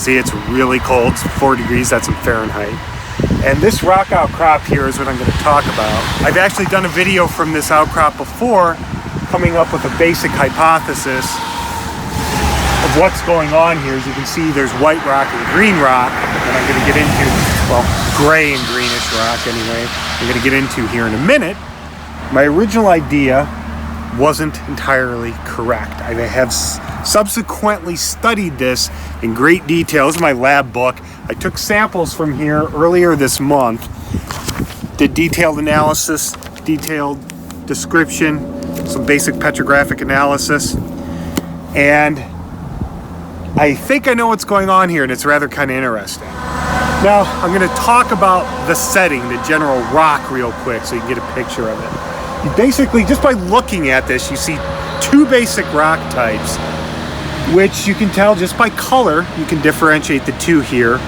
See, it's really cold, it's 4 degrees, that's in Fahrenheit. And this rock outcrop here is what I'm going to talk about. I've actually done a video from this outcrop before, coming up with a basic hypothesis of what's going on here. As you can see, there's white rock and green rock that I'm going to get into, well, gray and greenish rock anyway, I'm going to get into here in a minute. My original idea wasn't entirely correct. I have subsequently studied this in great detail. This is my lab book. I took samples from here earlier this month, did detailed analysis, detailed description, some basic petrographic analysis, and I think I know what's going on here, and it's rather kind of interesting. Now, I'm going to talk about the setting, the general rock real quick so you can get a picture of it. You basically, just by looking at this, you see two basic rock types, which you can tell just by color. You can differentiate the two here.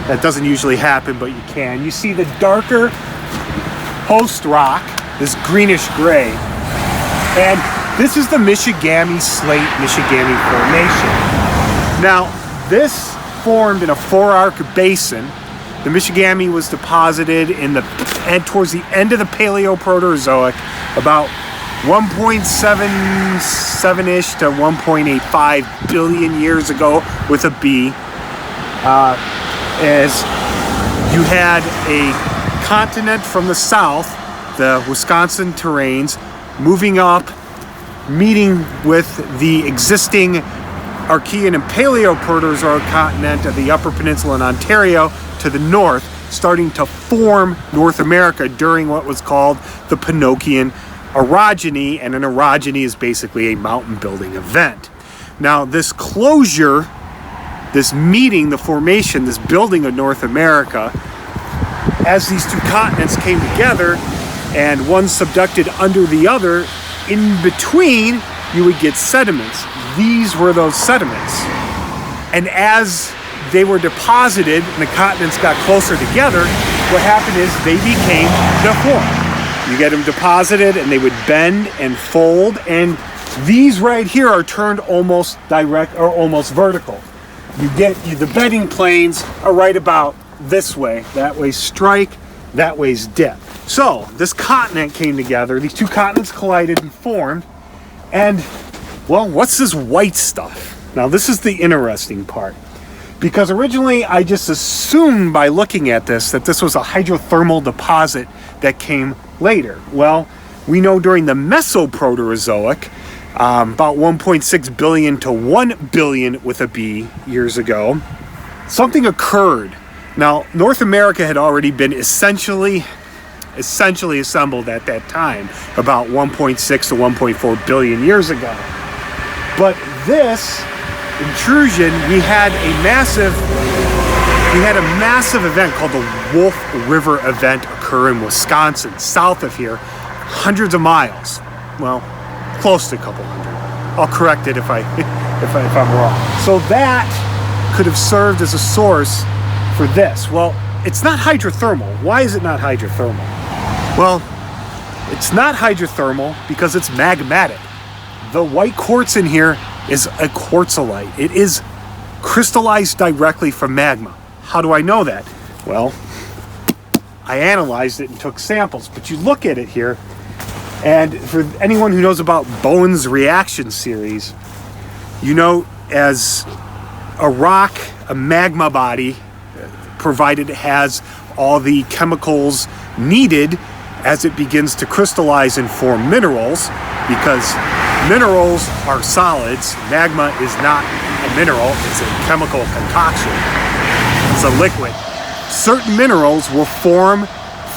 That doesn't usually happen, but you can. You see the darker host rock, this greenish gray, and this is the Michigamme Slate Michigamme Formation. Now, this formed in a four-arc basin. The Michigamme was deposited towards the end of the Paleoproterozoic, about 1.77-ish to 1.85 billion years ago with a B. As you had a continent from the south, the Wisconsin terrains, moving up, meeting with the existing Archean and Paleoproterozoic continent of the Upper Peninsula in Ontario to the north, starting to form North America during what was called the Pinokian orogeny, and an orogeny is basically a mountain building event. Now, this closure, this meeting, the formation, this building of North America, as these two continents came together and one subducted under the other, in between you would get sediments. These were those sediments. And as they were deposited and the continents got closer together, what happened is they became deformed. You get them deposited and they would bend and fold, and these right here are turned almost direct or almost vertical. The bedding planes are right about this way. That way's strike, that way's dip. So this continent came together, these two continents collided and formed, and well, what's this white stuff? Now this is the interesting part, because originally I just assumed by looking at this that this was a hydrothermal deposit that came later. Well, we know during the Mesoproterozoic, about 1.6 billion to 1 billion with a B years ago, something occurred. Now, North America had already been essentially assembled at that time, about 1.6 to 1.4 billion years ago. But this intrusion, we had a massive event called the Wolf River event occur in Wisconsin, south of here, hundreds of miles. Well, close to a couple hundred. I'll correct it if I'm wrong. So that could have served as a source for this. Well, it's not hydrothermal. Why is it not hydrothermal? Well, it's not hydrothermal because it's magmatic. The white quartz in here is a quartzolite. It is crystallized directly from magma. How do I know that? Well, I analyzed it and took samples, but you look at it here, and for anyone who knows about Bowen's reaction series, you know, as a rock, a magma body, provided it has all the chemicals needed as it begins to crystallize and form minerals, because minerals are solids. Magma is not a mineral, it's a chemical concoction. It's a liquid. Certain minerals will form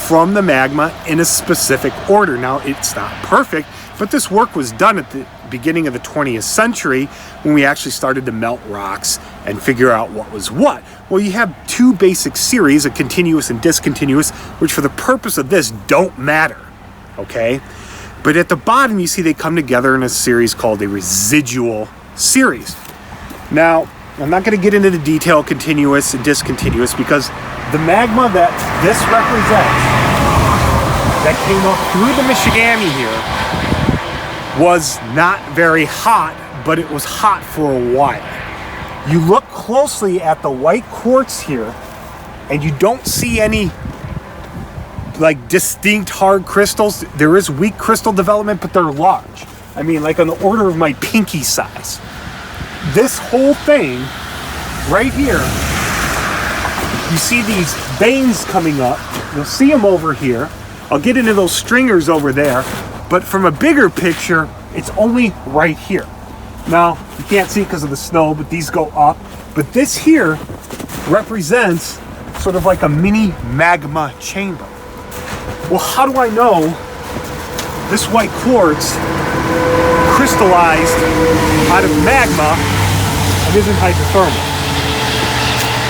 from the magma in a specific order. Now, it's not perfect, but this work was done at the beginning of the 20th century when we actually started to melt rocks and figure out what was what. Well, you have two basic series, a continuous and discontinuous, which for the purpose of this don't matter, okay? But at the bottom, you see they come together in a series called a residual series. Now, I'm not going to get into the detail continuous and discontinuous, because the magma that this represents, that came up through the Michigamme here, was not very hot, but it was hot for a while. you look closely at the white quartz here, and you don't see any like distinct hard crystals. There is weak crystal development, but they're large. I mean, like on the order of my pinky size. This whole thing right here, you see these veins coming up. You'll see them over here. I'll get into those stringers over there, but from a bigger picture, it's only right here. Now, you can't see because of the snow, but these go up. But this here represents sort of like a mini magma chamber. Well, how do I know this white quartz crystallized out of magma and isn't hydrothermal?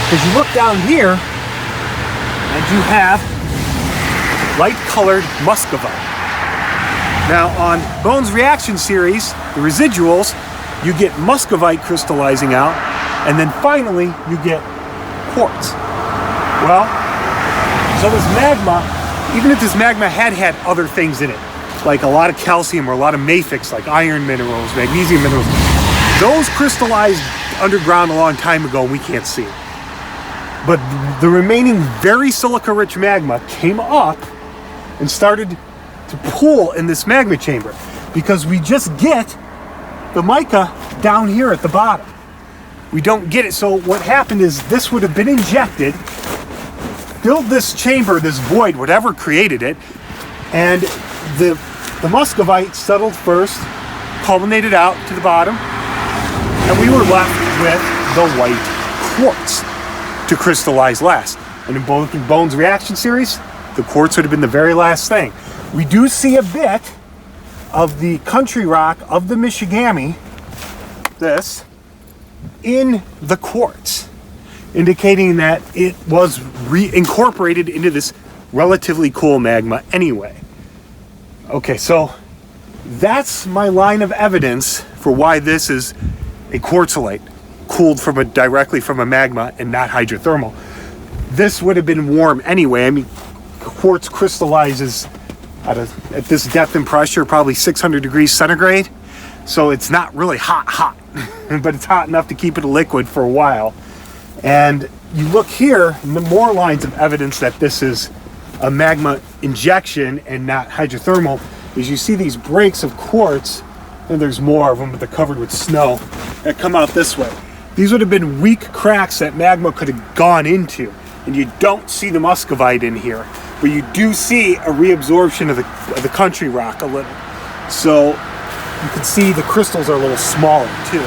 Because you look down here and you have light-colored muscovite. Now, on Bones reaction series, the residuals, you get muscovite crystallizing out, and then finally you get quartz. Well, so this magma, even if this magma had other things in it, like a lot of calcium or a lot of mafics, like iron minerals, magnesium minerals, those crystallized underground a long time ago, and we can't see it. But the remaining very silica-rich magma came up and started to pool in this magma chamber, because we just get the mica down here at the bottom. We don't get it. So what happened is this would have been injected, filled this chamber, this void, whatever created it, and the muscovite settled first, culminated out to the bottom, and we were left with the white quartz to crystallize last. And in Bones reaction series, the quartz would have been the very last thing. We do see a bit of the country rock of the Michigami, this, in the quartz, indicating that it was reincorporated into this relatively cool magma anyway. Okay, so that's my line of evidence for why this is a quartzolite, cooled directly from a magma and not hydrothermal. This would have been warm anyway. I mean, quartz crystallizes at this depth and pressure, probably 600 degrees centigrade. So it's not really hot, but it's hot enough to keep it a liquid for a while. And you look here, and the more lines of evidence that this is a magma injection and not hydrothermal is you see these breaks of quartz, and there's more of them, but they're covered with snow, that come out this way. These would have been weak cracks that magma could have gone into, and you don't see the muscovite in here, but you do see a reabsorption of the country rock a little. So you can see the crystals are a little smaller too.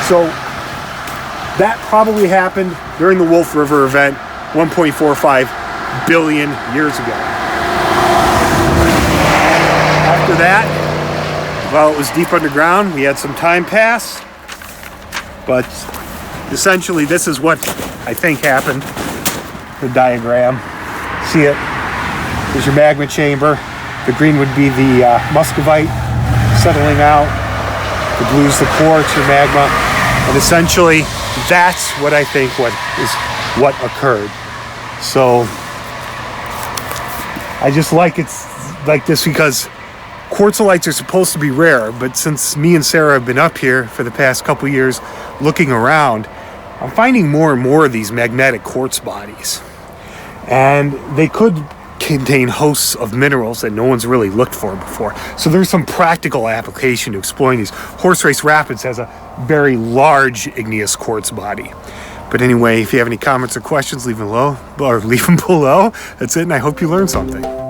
So that probably happened during the Wolf River event 1.45 billion years ago. After that, well, it was deep underground. We had some time pass, but essentially this is what I think happened. The diagram, see it? There's your magma chamber. The green would be the muscovite settling out. The blue's the quartz or magma, and essentially that's what I think what occurred. So I just like it's like this because quartzolites are supposed to be rare, but since me and Sarah have been up here for the past couple years looking around, I'm finding more and more of these magmatic quartz bodies. And they could contain hosts of minerals that no one's really looked for before. So there's some practical application to exploring these. Horse Race Rapids has a very large igneous quartz body. But anyway, if you have any comments or questions, leave them below. That's it, and I hope you learned something.